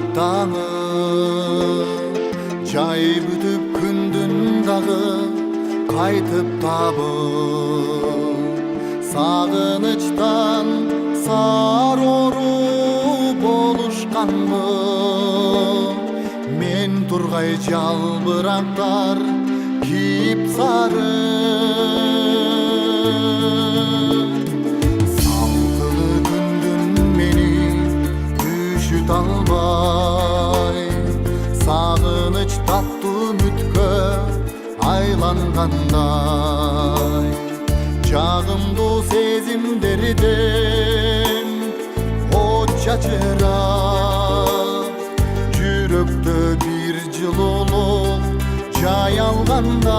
Ачык даңы жай бүтүп күндүн дагы кайтып табып сагынычтан сарору болушканбы мен тургай жалбырактар кийип сары салтылы күндүн мени күшүт албай сагыныч таттуу үмүткө айлангандай жагымдуу сезимдерден от чачырап жүрөктө бир жылуулук жай алгандай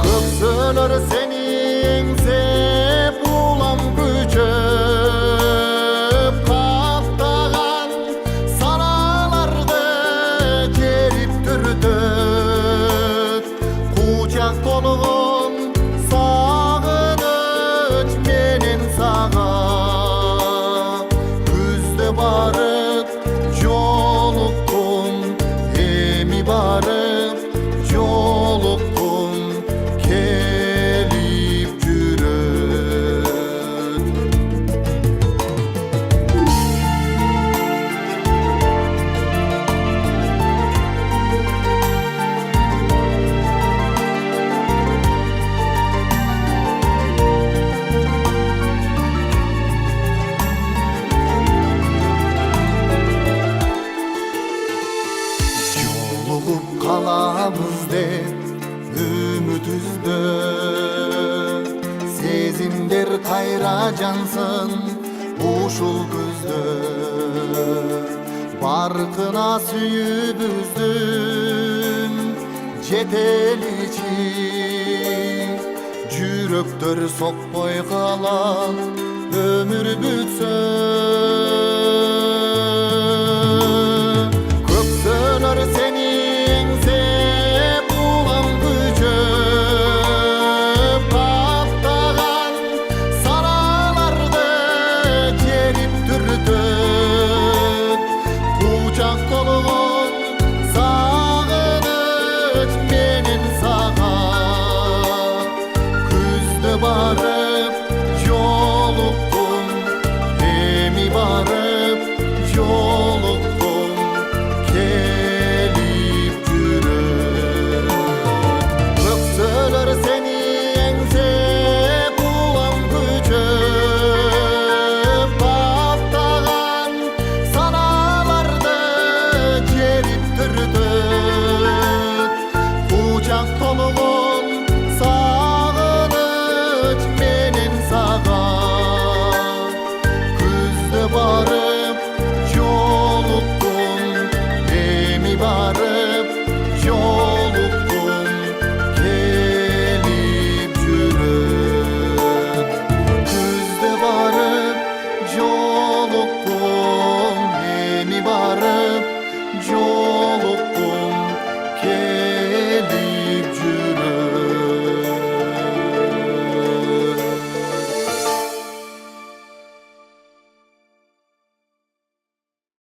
көксөлөр сени эңсеп улам күчөп каптаган саналарды жерип түртөт кучак толгон сагыныч менен сага күздө барып жолуккум эми барып жолуккум келип жүрөт жолугуп калабыз деп үмүт үзбөк сезимдер кайра жансын ушул көздө баркына сүйүүбүздүн жетеличи жүрөктөр сокпой калат өмүр бүтсө